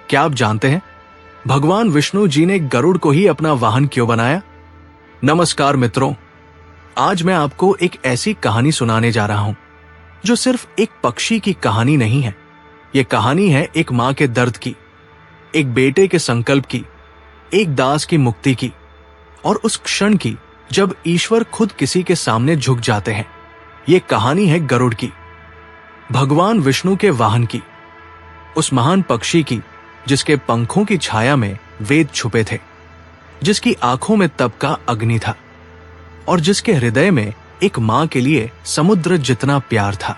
क्या आप जानते हैं भगवान विष्णु जी ने गरुड़ को ही अपना वाहन क्यों बनाया? नमस्कार मित्रों, आज मैं आपको एक ऐसी कहानी सुनाने जा रहा हूं जो सिर्फ एक पक्षी की कहानी नहीं है। ये कहानी है एक मां के दर्द की, एक बेटे के संकल्प की, एक दास की मुक्ति की और उस क्षण की जब ईश्वर खुद किसी के सामने झुक जाते हैं। ये कहानी है गरुड़ की, भगवान विष्णु के वाहन की, उस महान पक्षी की जिसके पंखों की छाया में वेद छुपे थे, जिसकी आंखों में तप का अग्नि था और जिसके हृदय में एक मां के लिए समुद्र जितना प्यार था।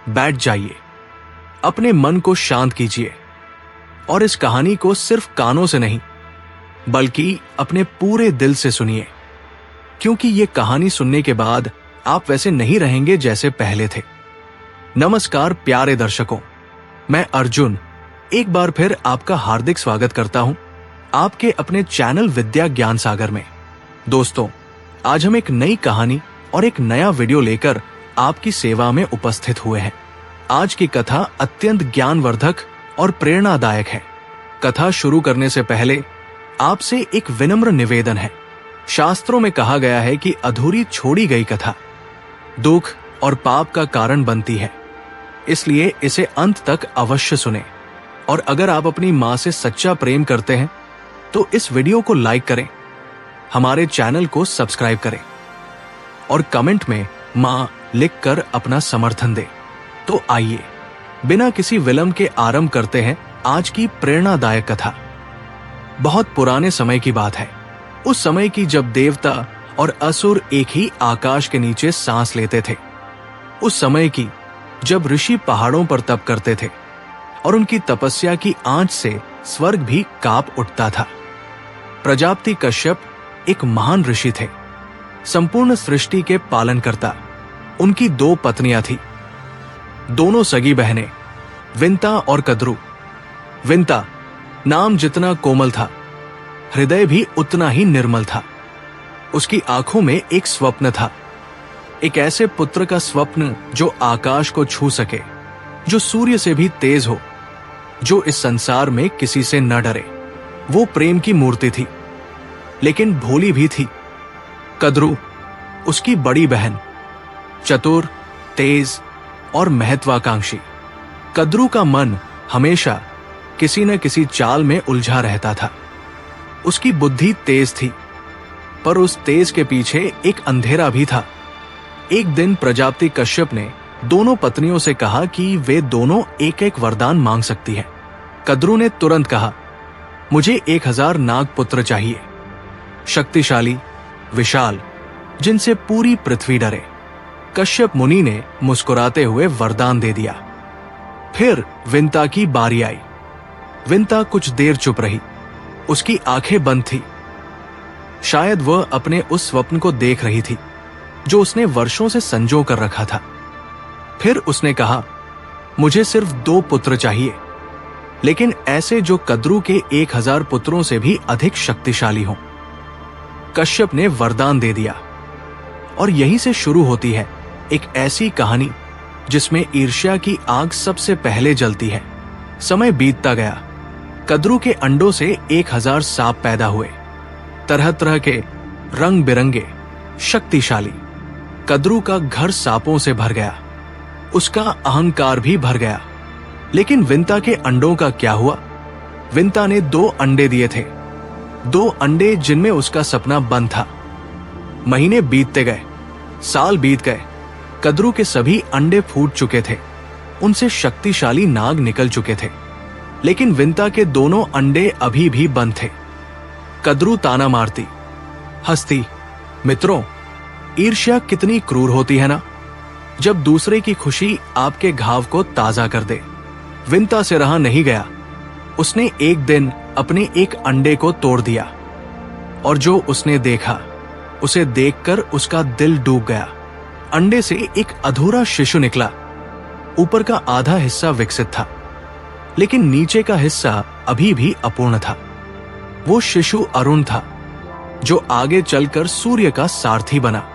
बैठ जाइए, अपने मन को शांत कीजिए और इस कहानी को सिर्फ कानों से नहीं बल्कि अपने पूरे दिल से सुनिए, क्योंकि ये कहानी सुनने के बाद आप वैसे नहीं रहेंगे जैसे पहले थे। नमस्कार प्यारे दर्शकों, मैं अर्जुन एक बार फिर आपका हार्दिक स्वागत करता हूं आपके अपने चैनल विद्या ज्ञान सागर में। दोस्तों, आज हम एक नई कहानी और एक नया वीडियो लेकर आपकी सेवा में उपस्थित हुए हैं। आज की कथा अत्यंत ज्ञानवर्धक और प्रेरणादायक है। कथा शुरू करने से पहले आपसे एक विनम्र निवेदन है। शास्त्रों में कहा गया है कि अधूरी छोड़ी गई कथा दुख और पाप का कारण बनती है, इसलिए इसे अंत तक अवश्य सुने। और अगर आप अपनी मां से सच्चा प्रेम करते हैं तो इस वीडियो को लाइक करें, हमारे चैनल को सब्सक्राइब करें और कमेंट में मां लिखकर अपना समर्थन दें। तो आइए बिना किसी विलंब के आरंभ करते हैं आज की प्रेरणादायक कथा। बहुत पुराने समय की बात है, उस समय की जब देवता और असुर एक ही आकाश के नीचे सांस लेते थे। उस समय की जब ऋषि पहाड़ों पर तप करते थे और उनकी तपस्या की आंच से स्वर्ग भी कांप उठता था। प्रजापति कश्यप एक महान ऋषि थे, संपूर्ण सृष्टि के पालनकर्ता। उनकी 2 पत्नियां थी, दोनों सगी बहनें, विंता और कद्रू। विंता नाम जितना कोमल था, हृदय भी उतना ही निर्मल था। उसकी आंखों में एक स्वप्न था, एक ऐसे पुत्र का स्वप्न जो आकाश को छू सके, जो सूर्य से भी तेज हो, जो इस संसार में किसी से न डरे। वो प्रेम की मूर्ति थी, लेकिन भोली भी थी। कद्रू उसकी बड़ी बहन, चतुर, तेज और महत्वाकांक्षी। कद्रू का मन हमेशा किसी न किसी चाल में उलझा रहता था। उसकी बुद्धि तेज थी, पर उस तेज के पीछे एक अंधेरा भी था। एक दिन प्रजापति कश्यप ने दोनों पत्नियों से कहा कि वे दोनों एक एक वरदान मांग सकती हैं। कद्रू ने तुरंत कहा, मुझे 1000 नागपुत्र चाहिए, शक्तिशाली, विशाल, जिनसे पूरी पृथ्वी डरे। कश्यप मुनि ने मुस्कुराते हुए वरदान दे दिया। फिर विंता की बारी आई। विंता कुछ देर चुप रही, उसकी आंखें बंद थी। शायद वह अपने उस स्वप्न को देख रही थी जो उसने वर्षों से संजो कर रखा था। फिर उसने कहा, मुझे सिर्फ 2 पुत्र चाहिए, लेकिन ऐसे जो कद्रू के 1000 पुत्रों से भी अधिक शक्तिशाली हों। कश्यप ने वरदान दे दिया और यहीं से शुरू होती है एक ऐसी कहानी जिसमें ईर्ष्या की आग सबसे पहले जलती है। समय बीतता गया, कद्रू के अंडों से 1000 सांप पैदा हुए, तरह तरह के, रंग बिरंगे, शक्तिशाली। कद्रू का घर सांपों से भर गया, उसका अहंकार भी भर गया। लेकिन विंता के अंडों का क्या हुआ? विंता ने 2 अंडे दिए थे, 2 अंडे जिनमें उसका सपना बंद था। महीने बीतते गए, साल बीत गए, कद्रू के सभी अंडे फूट चुके थे, उनसे शक्तिशाली नाग निकल चुके थे, लेकिन विंता के दोनों अंडे अभी भी बंद थे। कद्रू ताना मारती, हंसती, मित्रों, ईर्ष्या कितनी क्रूर होती है ना, जब दूसरे की खुशी आपके घाव को ताजा कर दे। विंता से रहा नहीं गया, उसने एक दिन अपने एक अंडे को तोड़ दिया और जो उसने देखा उसे देखकर उसका दिल डूब गया। अंडे से एक अधूरा शिशु निकला। ऊपर का आधा हिस्सा विकसित था, लेकिन नीचे का हिस्सा अभी भी अपूर्ण था। वो शिशु अरुण था, जो आगे चलकर सूर्य का सारथी बना।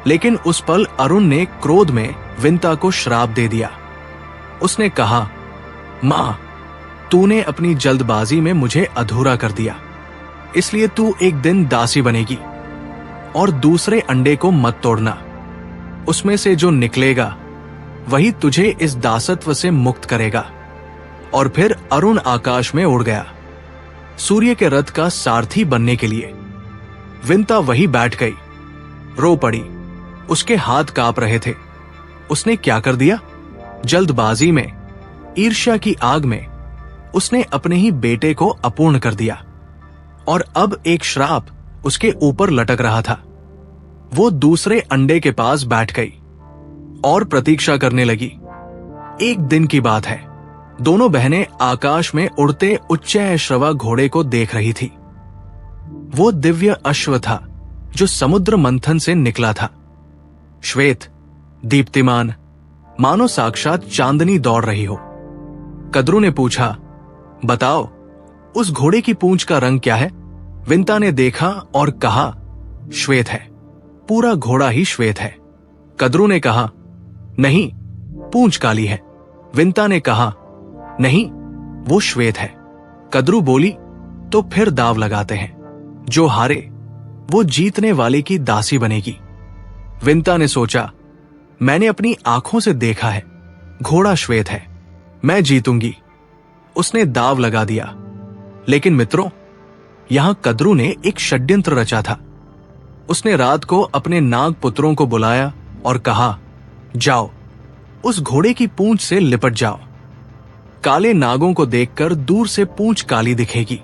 लेकिन उस पल अरुण ने क्रोध में विंता को श्राप दे दिया। उसने कहा, मां, तूने अपनी जल्दबाजी में मुझे अधूरा कर दिया, इसलिए तू एक दिन दासी बनेगी। और दूसरे अंडे को मत तोड़ना, उसमें से जो निकलेगा वही तुझे इस दासत्व से मुक्त करेगा। और फिर अरुण आकाश में उड़ गया, सूर्य के रथ का सारथी बनने के लिए। विंता वही बैठ गई, रो पड़ी। उसके हाथ कांप रहे थे। उसने क्या कर दिया? जल्दबाजी में, ईर्ष्या की आग में उसने अपने ही बेटे को अपूर्ण कर दिया। और अब एक श्राप उसके ऊपर लटक रहा था। वो दूसरे अंडे के पास बैठ गई और प्रतीक्षा करने लगी। एक दिन की बात है, दोनों बहनें आकाश में उड़ते उच्चैःश्रवा घोड़े को देख रही थी। वो दिव्य अश्व था जो समुद्र मंथन से निकला था, श्वेत, दीप्तिमान, मानो साक्षात चांदनी दौड़ रही हो। कद्रू ने पूछा, बताओ, उस घोड़े की पूंछ का रंग क्या है? विंता ने देखा और कहा, श्वेत है, पूरा घोड़ा ही श्वेत है। कद्रू ने कहा, नहीं, पूंछ काली है। विंता ने कहा, नहीं, वो श्वेत है। कद्रू बोली, तो फिर दाव लगाते हैं, जो हारे वो जीतने वाले की दासी बनेगी। विंता ने सोचा, मैंने अपनी आंखों से देखा है, घोड़ा श्वेत है, मैं जीतूंगी। उसने दाव लगा दिया। लेकिन मित्रों, यहां कद्रू ने एक षड्यंत्र रचा था। उसने रात को अपने नाग पुत्रों को बुलाया और कहा, जाओ, उस घोड़े की पूंछ से लिपट जाओ। काले नागों को देखकर दूर से पूंछ काली दिखेगी।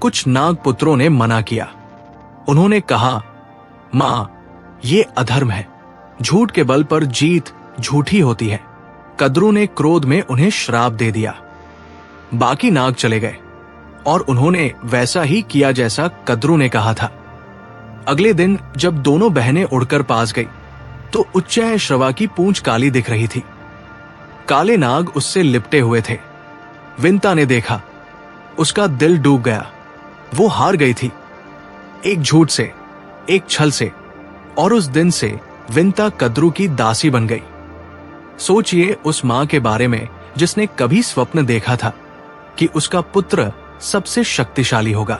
कुछ नाग पुत्रों ने मना किया। उन्होंने कहा, मां, ये अधर्म है, झूठ के बल पर जीत झूठी होती है। कद्रू ने क्रोध में उन्हें श्राप दे दिया। बाकी नाग चले गए और उन्होंने वैसा ही किया जैसा कद्रू ने कहा था। अगले दिन जब दोनों बहनें उड़कर पास गई तो उच्चैःश्रवा की पूंछ काली दिख रही थी। काले नाग उससे लिपटे हुए थे। विंता ने देखा, उसका दिल डूब गया। वो हार गई थी, एक झूठ से, एक छल से, और उस दिन से विंता कद्रू की दासी बन गई। सोचिए उस मां के बारे में जिसने कभी स्वप्न देखा था कि उसका पुत्र सबसे शक्तिशाली होगा,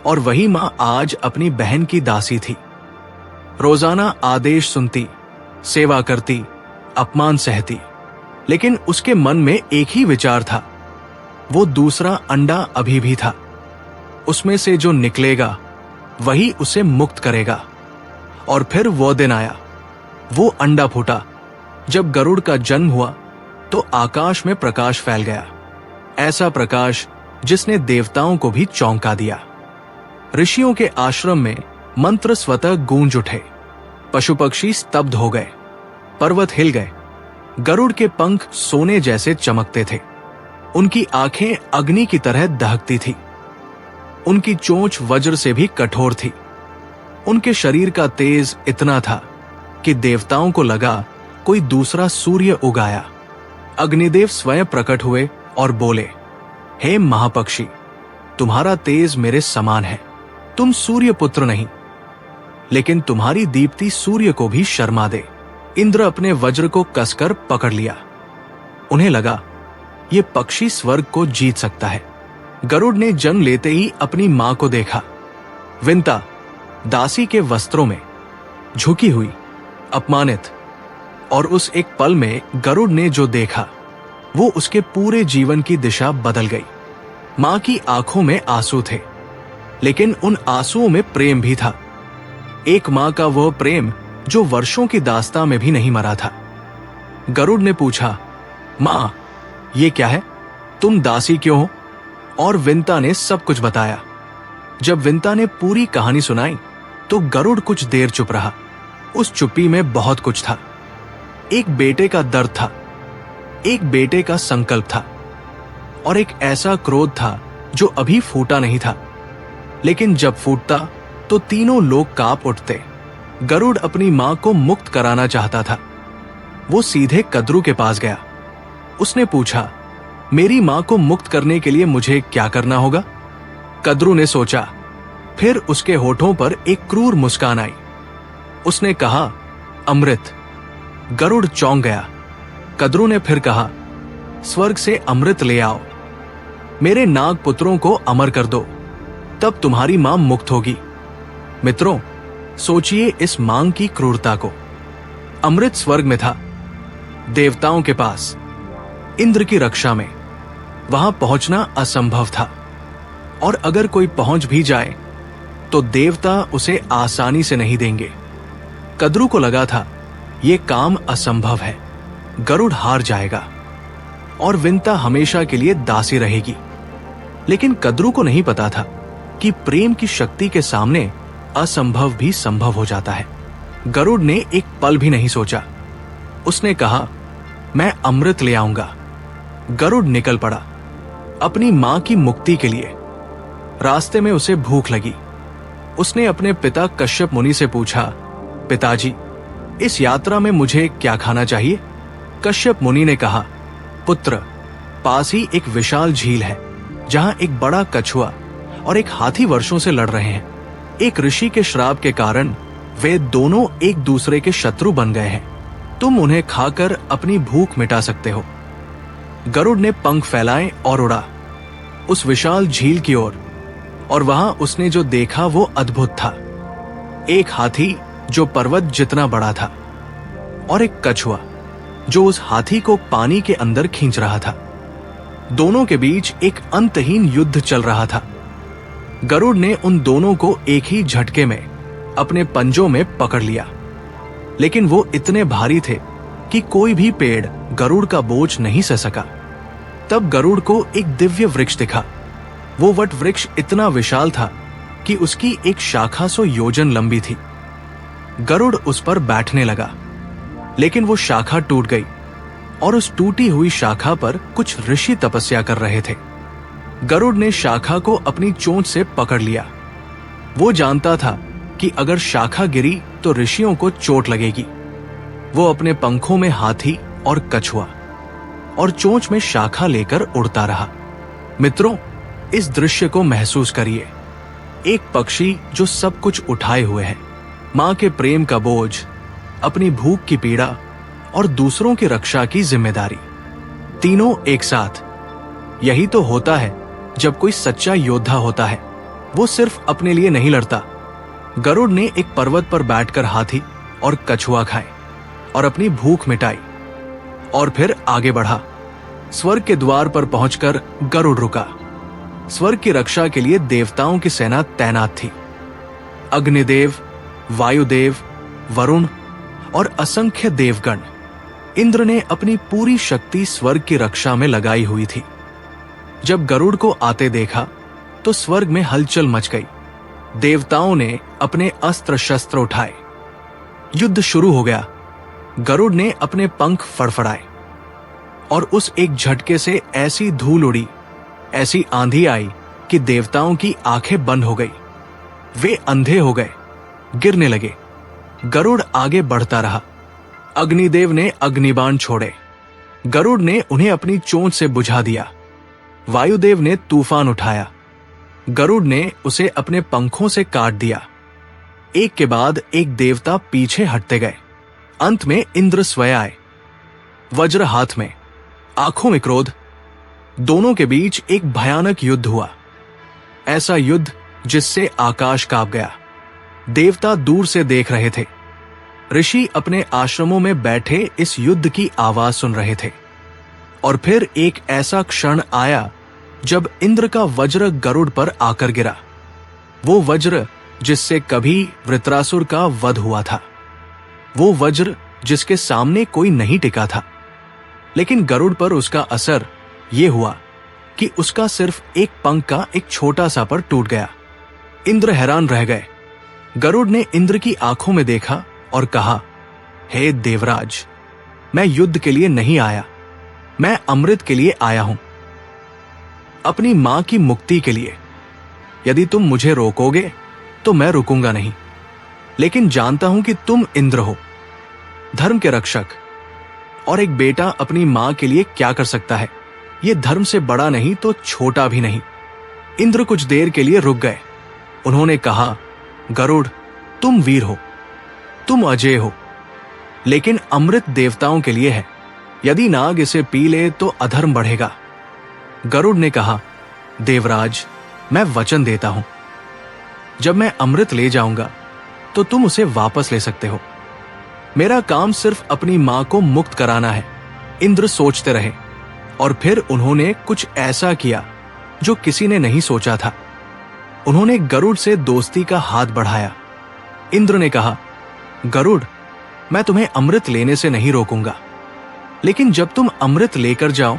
और वही मां आज अपनी बहन की दासी थी। रोजाना आदेश सुनती, सेवा करती, अपमान सहती, लेकिन उसके मन में एक ही विचार था, वो दूसरा अंडा अभी भी था। उसमें से जो निकलेगा वही उसे मुक्त करेगा। और फिर वो दिन आया, वो अंडा फूटा। जब गरुड़ का जन्म हुआ तो आकाश में प्रकाश फैल गया, ऐसा प्रकाश जिसने देवताओं को भी चौंका दिया। ऋषियों के आश्रम में मंत्र स्वतः गूंज उठे, पशु पक्षी स्तब्ध हो गए, पर्वत हिल गए। गरुड़ के पंख सोने जैसे चमकते थे, उनकी आंखें अग्नि की तरह दहकती थी, उनकी चोंच वज्र से भी कठोर थी। उनके शरीर का तेज इतना था कि देवताओं को लगा कोई दूसरा सूर्य उगाया। अग्निदेव स्वयं प्रकट हुए और बोले, हे महापक्षी, तुम्हारा तेज मेरे समान है। तुम सूर्य पुत्र नहीं, लेकिन तुम्हारी दीप्ति सूर्य को भी शर्मा दे। इंद्र अपने वज्र को कसकर पकड़ लिया। उन्हें लगा ये पक्षी स्वर्ग को जीत सकता है। गरुड़ ने जन्म लेते ही अपनी मां को देखा, विंता दासी के वस्त्रों में झुकी हुई, अपमानित, और उस एक पल में गरुड़ ने जो देखा वो उसके पूरे जीवन की दिशा बदल गई। मां की आंखों में आंसू थे, लेकिन उन आंसुओं में प्रेम भी था, एक मां का वह प्रेम जो वर्षों की दास्तां में भी नहीं मरा था। गरुड़ ने पूछा, मां, ये क्या है? तुम दासी क्यों हो? और विंता ने सब कुछ बताया। जब विंता ने पूरी कहानी सुनाई तो गरुड़ कुछ देर चुप रहा। उस चुप्पी में बहुत कुछ था। एक बेटे का दर्द था, एक बेटे का संकल्प था, और एक ऐसा क्रोध था जो अभी फूटा नहीं था, लेकिन जब फूटता तो तीनों लोग कांप उठते। गरुड़ अपनी मां को मुक्त कराना चाहता था। वो सीधे कद्रू के पास गया। उसने पूछा, मेरी मां को मुक्त करने के लिए मुझे क्या करना होगा? कद्रू ने सोचा, फिर उसके होठों पर एक क्रूर मुस्कान आई। उसने कहा, अमृत। गरुड़ चौंक गया। कद्रू ने फिर कहा, स्वर्ग से अमृत ले आओ। मेरे नाग पुत्रों को अमर कर दो, तब तुम्हारी मां मुक्त होगी। मित्रों, सोचिए इस मांग की क्रूरता को। अमृत स्वर्ग में था, देवताओं के पास, इंद्र की रक्षा में। वहां पहुंचना असंभव था, और अगर कोई पहुंच भी जाए तो देवता उसे आसानी से नहीं देंगे। कद्रू को लगा था यह काम असंभव है, गरुड़ हार जाएगा और विंता हमेशा के लिए दासी रहेगी। लेकिन कद्रू को नहीं पता था कि प्रेम की शक्ति के सामने असंभव भी संभव हो जाता है। गरुड़ ने एक पल भी नहीं सोचा। उसने कहा, मैं अमृत ले आऊंगा। गरुड़ निकल पड़ा अपनी मां की मुक्ति के लिए। रास्ते में उसे भूख लगी। उसने अपने पिता कश्यप मुनि से पूछा, पिताजी, इस यात्रा में मुझे क्या खाना चाहिए? कश्यप मुनि ने कहा, पुत्र, पास ही एक विशाल झील है जहां एक बड़ा कछुआ और एक हाथी वर्षों से लड़ रहे हैं। एक ऋषि के श्राप के कारण वे दोनों एक दूसरे के शत्रु बन गए हैं। तुम उन्हें खाकर अपनी भूख मिटा सकते हो। गरुड़ ने पंख फैलाए और उड़ा उस विशाल झील की ओर, और वहां उसने जो देखा वो अद्भुत था। एक हाथी जो पर्वत जितना बड़ा था, और एक कछुआ जो उस हाथी को पानी के अंदर खींच रहा था। दोनों के बीच एक अंतहीन युद्ध चल रहा था। गरुड़ ने उन दोनों को एक ही झटके में अपने पंजों में पकड़ लिया, लेकिन वो इतने भारी थे कि कोई भी पेड़ गरुड़ का बोझ नहीं सह सका। तब गरुड़ को एक दिव्य वृक्ष दिखा। वो वट वृक्ष इतना विशाल था कि उसकी एक शाखा 100 योजन लंबी थी। गरुड़ उस पर बैठने लगा, लेकिन वो शाखा टूट गई, और उस टूटी हुई शाखा पर कुछ ऋषि तपस्या कर रहे थे। गरुड़ ने शाखा को अपनी चोंच से पकड़ लिया। वो जानता था कि अगर शाखा गिरी तो ऋषियों को चोट लगेगी। वो अपने पंखों में हाथी और कछुआ और चोंच में शाखा लेकर उड़ता रहा। मित्रों, इस दृश्य को महसूस करिए। एक पक्षी जो सब कुछ उठाए हुए है, मां के प्रेम का बोझ, अपनी भूख की पीड़ा और दूसरों की रक्षा की जिम्मेदारी, तीनों एक साथ। यही तो होता है जब कोई सच्चा योद्धा होता है। वो सिर्फ अपने लिए नहीं लड़ता। गरुड़ ने एक पर्वत पर बैठकर हाथी और कछुआ खाए और अपनी भूख मिटाई, और फिर आगे बढ़ा। स्वर्ग के द्वार पर पहुंचकर गरुड़ रुका। स्वर्ग की रक्षा के लिए देवताओं की सेना तैनात थी। अग्निदेव, वायुदेव, वरुण और असंख्य देवगण। इंद्र ने अपनी पूरी शक्ति स्वर्ग की रक्षा में लगाई हुई थी। जब गरुड़ को आते देखा तो स्वर्ग में हलचल मच गई। देवताओं ने अपने अस्त्र शस्त्र उठाए। युद्ध शुरू हो गया। गरुड़ ने अपने पंख फड़फड़ाए, और उस एक झटके से ऐसी धूल उड़ी, ऐसी आंधी आई कि देवताओं की आंखें बंद हो गई। वे अंधे हो गए, गिरने लगे। गरुड़ आगे बढ़ता रहा। अग्निदेव ने अग्निबाण छोड़े। गरुड़ ने उन्हें अपनी चोंच से बुझा दिया। वायुदेव ने तूफान उठाया। गरुड़ ने उसे अपने पंखों से काट दिया। एक के बाद एक देवता पीछे हटते गए। अंत में इंद्र स्वयं आए, वज्र हाथ में, आंखों में क्रोध। दोनों के बीच एक भयानक युद्ध हुआ। ऐसा युद्ध जिससे आकाश कांप गया। देवता दूर से देख रहे थे। ऋषि अपने आश्रमों में बैठे इस युद्ध की आवाज सुन रहे थे। और फिर एक ऐसा क्षण आया जब इंद्र का वज्र गरुड़ पर आकर गिरा। वो वज्र जिससे कभी वृत्रासुर का वध हुआ था। वो वज्र जिसके सामने कोई नहीं टिका था। लेकिन गरुड़ पर उसका असर ये हुआ कि उसका सिर्फ एक पंख का एक छोटा सा पर टूट गया। इंद्र हैरान रह गए। गरुड़ ने इंद्र की आंखों में देखा और कहा, हे देवराज, मैं युद्ध के लिए नहीं आया, मैं अमृत के लिए आया हूं, अपनी मां की मुक्ति के लिए। यदि तुम मुझे रोकोगे तो मैं रुकूंगा नहीं, लेकिन जानता हूं कि तुम इंद्र हो, धर्म के रक्षक, और एक बेटा अपनी मां के लिए क्या कर सकता है, यह धर्म से बड़ा नहीं तो छोटा भी नहीं। इंद्र कुछ देर के लिए रुक गए। उन्होंने कहा, गरुड़, तुम वीर हो, तुम अजय हो, लेकिन अमृत देवताओं के लिए है। यदि नाग इसे पी ले तो अधर्म बढ़ेगा। गरुड़ ने कहा, देवराज, मैं वचन देता हूं, जब मैं अमृत ले जाऊंगा तो तुम उसे वापस ले सकते हो। मेरा काम सिर्फ अपनी मां को मुक्त कराना है। इंद्र सोचते रहे और फिर उन्होंने कुछ ऐसा किया जो किसी ने नहीं सोचा था। उन्होंने गरुड़ से दोस्ती का हाथ बढ़ाया। इंद्र ने कहा, गरुड़, मैं तुम्हें अमृत लेने से नहीं रोकूंगा, लेकिन जब तुम अमृत लेकर जाओ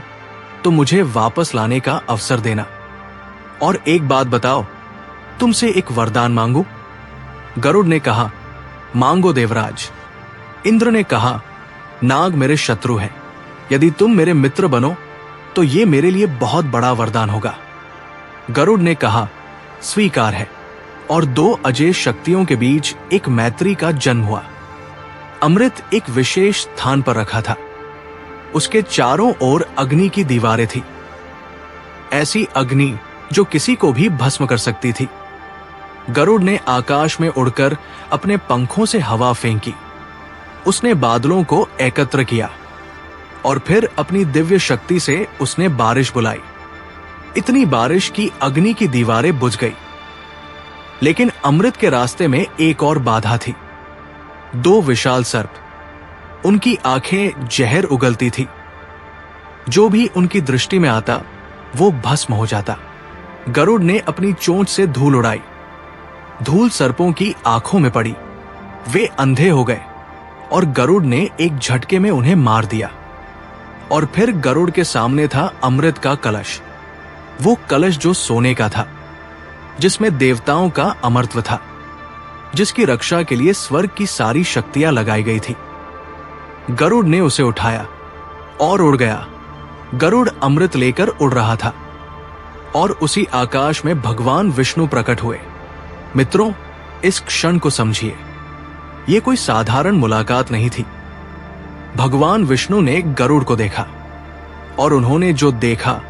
तो मुझे वापस लाने का अवसर देना। और एक बात बताओ, तुमसे एक वरदान मांगू? गरुड़ ने कहा, मांगो देवराज। इंद्र ने कहा, नाग मेरे शत्रु हैं। यदि तुम मेरे मित्र बनो तो ये मेरे लिए बहुत बड़ा वरदान होगा। गरुड़ ने कहा, स्वीकार है। और दो अजय शक्तियों के बीच एक मैत्री का जन्म हुआ। अमृत एक विशेष स्थान पर रखा था। उसके चारों ओर अग्नि की दीवारें थी, ऐसी अग्नि जो किसी को भी भस्म कर सकती थी। गरुड़ ने आकाश में उड़कर अपने पंखों से हवा फेंकी। उसने बादलों को एकत्र किया और फिर अपनी दिव्य शक्ति से उसने बारिश बुलाई। इतनी बारिश की अग्नि की दीवारें बुझ गई। लेकिन अमृत के रास्ते में एक और बाधा थी। दो विशाल सर्प, उनकी आंखें जहर उगलती थी। जो भी उनकी दृष्टि में आता वो भस्म हो जाता। गरुड़ ने अपनी चोंच से धूल उड़ाई। धूल सर्पों की आंखों में पड़ी। वे अंधे हो गए और गरुड़ ने एक झटके में उन्हें मार दिया। और फिर गरुड़ के सामने था अमृत का कलश। वो कलश जो सोने का था, जिसमें देवताओं का अमरत्व था, जिसकी रक्षा के लिए स्वर्ग की सारी शक्तियां लगाई गई थी। गरुड़ ने उसे उठाया और उड़ गया। गरुड़ अमृत लेकर उड़ रहा था और उसी आकाश में भगवान विष्णु प्रकट हुए। मित्रों, इस क्षण को समझिए। यह कोई साधारण मुलाकात नहीं थी। भगवान विष्णु ने गरुड़ को देखा और उन्होंने जो देखा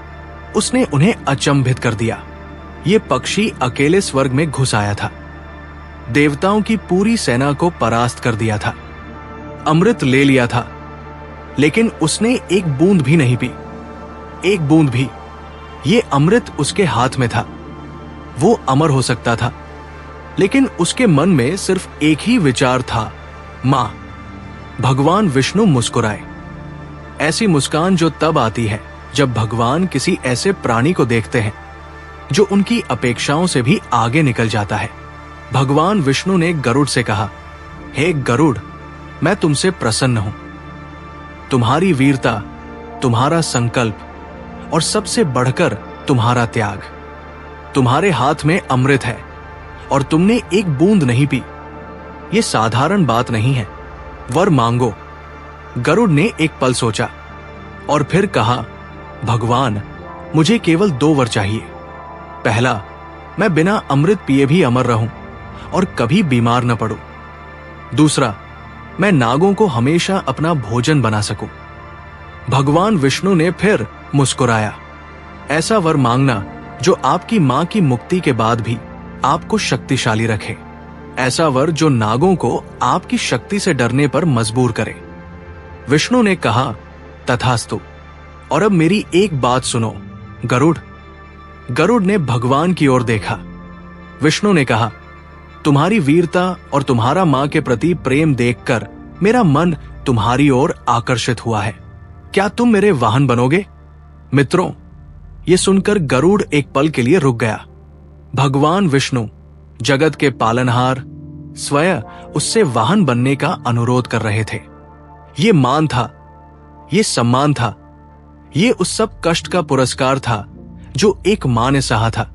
उसने उन्हें अचंभित कर दिया। ये पक्षी अकेले स्वर्ग में घुस आया था। देवताओं की पूरी सेना को परास्त कर दिया था। अमृत ले लिया था, लेकिन उसने एक बूंद भी नहीं पी। एक बूंद भी। ये अमृत उसके हाथ में था। वो अमर हो सकता था, लेकिन उसके मन में सिर्फ एक ही विचार था, मां। भगवान विष्णु मुस्कुराए। ऐसी मुस्कान जो तब आती है जब भगवान किसी ऐसे प्राणी को देखते हैं जो उनकी अपेक्षाओं से भी आगे निकल जाता है। भगवान विष्णु ने गरुड़ से कहा, हे गरुड़, मैं तुमसे प्रसन्न हूं। तुम्हारी वीरता, तुम्हारा संकल्प और सबसे बढ़कर तुम्हारा त्याग। तुम्हारे हाथ में अमृत है और तुमने एक बूंद नहीं पी। यह साधारण बात नहीं है। वर मांगो। गरुड़ ने एक पल सोचा और फिर कहा, भगवान, मुझे केवल 2 वर चाहिए। पहला, मैं बिना अमृत पिए भी अमर रहूं और कभी बीमार न पड़ूं। दूसरा, मैं नागों को हमेशा अपना भोजन बना सकूं। भगवान विष्णु ने फिर मुस्कुराया। ऐसा वर मांगना जो आपकी मां की मुक्ति के बाद भी आपको शक्तिशाली रखे। ऐसा वर जो नागों को आपकी शक्ति से डरने पर मजबूर करे। विष्णु ने कहा, तथास्तु। और अब मेरी एक बात सुनो, गरुड़। गरुड़ ने भगवान की ओर देखा। विष्णु ने कहा, तुम्हारी वीरता और तुम्हारा मां के प्रति प्रेम देखकर मेरा मन तुम्हारी ओर आकर्षित हुआ है। क्या तुम मेरे वाहन बनोगे? मित्रों, ये सुनकर गरुड़ एक पल के लिए रुक गया। भगवान विष्णु, जगत के पालनहार, स्वयं उससे वाहन बनने का अनुरोध कर रहे थे। ये मान था, ये सम्मान था, ये उस सब कष्ट का पुरस्कार था जो एक मां ने सहा था,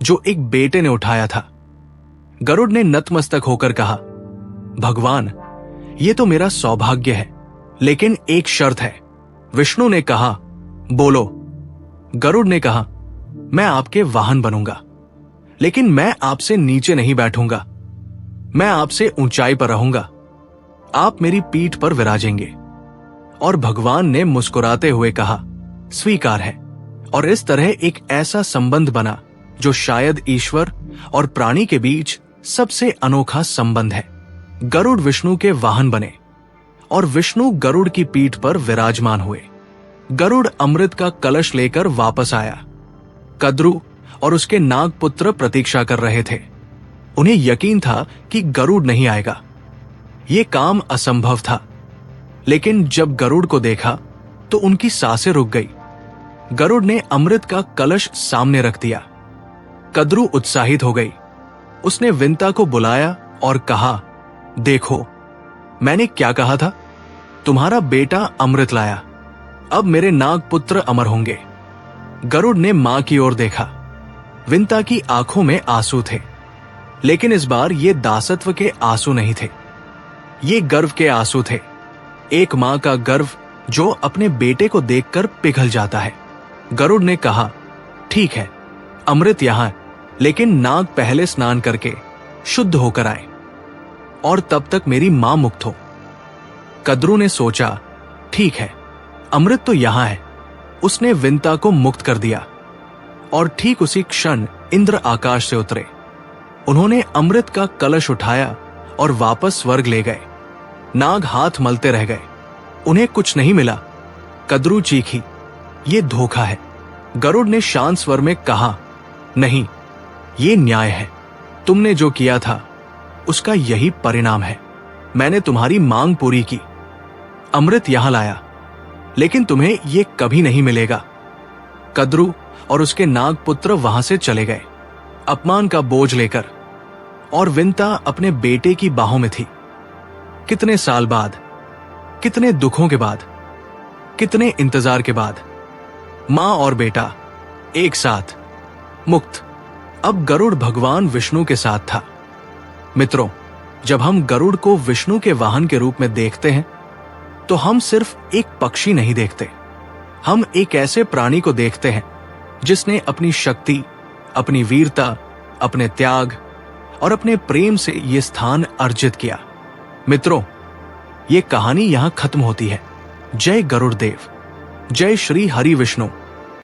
जो एक बेटे ने उठाया था। गरुड़ ने नतमस्तक होकर कहा, भगवान, ये तो मेरा सौभाग्य है, लेकिन एक शर्त है। विष्णु ने कहा, बोलो। गरुड़ ने कहा, मैं आपके वाहन बनूंगा, लेकिन मैं आपसे नीचे नहीं बैठूंगा। मैं आपसे ऊंचाई पर रहूंगा। आप मेरी पीठ पर विराजेंगे। और भगवान ने मुस्कुराते हुए कहा, स्वीकार है। और इस तरह एक ऐसा संबंध बना जो शायद ईश्वर और प्राणी के बीच सबसे अनोखा संबंध है। गरुड़ विष्णु के वाहन बने और विष्णु गरुड़ की पीठ पर विराजमान हुए। गरुड़ अमृत का कलश लेकर वापस आया। कद्रू और उसके नागपुत्र प्रतीक्षा कर रहे थे। उन्हें यकीन था कि गरुड़ नहीं आएगा। ये काम असंभव था। लेकिन जब गरुड़ को देखा तो उनकी सांसें रुक गई। गरुड़ ने अमृत का कलश सामने रख दिया। कद्रू उत्साहित हो गई। उसने विंता को बुलाया और कहा, देखो, मैंने क्या कहा था? तुम्हारा बेटा अमृत लाया। अब मेरे नागपुत्र अमर होंगे। गरुड़ ने मां की ओर देखा। विंता की आंखों में आंसू थे, लेकिन इस बार ये दासत्व के आंसू नहीं थे। ये गर्व के आंसू थे। एक मां का गर्व जो अपने बेटे को देखकर पिघल जाता है। गरुड़ ने कहा, ठीक है, अमृत यहां है, लेकिन नाग पहले स्नान करके शुद्ध होकर आए और तब तक मेरी मां मुक्त हो। कद्रू ने सोचा, ठीक है, अमृत तो यहां है। उसने विंता को मुक्त कर दिया और ठीक उसी क्षण इंद्र आकाश से उतरे। उन्होंने अमृत का कलश उठाया और वापस स्वर्ग ले गए। नाग हाथ मलते रह गए। उन्हें कुछ नहीं मिला। कद्रू चीखी, ये धोखा है। गरुड़ ने शांत स्वर में कहा, नहीं, ये न्याय है। तुमने जो किया था उसका यही परिणाम है। मैंने तुम्हारी मांग पूरी की, अमृत यहां लाया, लेकिन तुम्हें यह कभी नहीं मिलेगा। कद्रू और उसके नागपुत्र वहां से चले गए, अपमान का बोझ लेकर, और विंता अपने बेटे की बाहों में थी। कितने साल बाद, कितने दुखों के बाद, कितने इंतजार के बाद मां और बेटा एक साथ मुक्त। अब गरुड़ भगवान विष्णु के साथ था। मित्रों, जब हम गरुड़ को विष्णु के वाहन के रूप में देखते हैं तो हम सिर्फ एक पक्षी नहीं देखते। हम एक ऐसे प्राणी को देखते हैं जिसने अपनी शक्ति, अपनी वीरता, अपने त्याग और अपने प्रेम से यह स्थान अर्जित किया। मित्रों, ये कहानी यहां खत्म होती है। जय गरुड़ देव, जय श्री हरि विष्णु।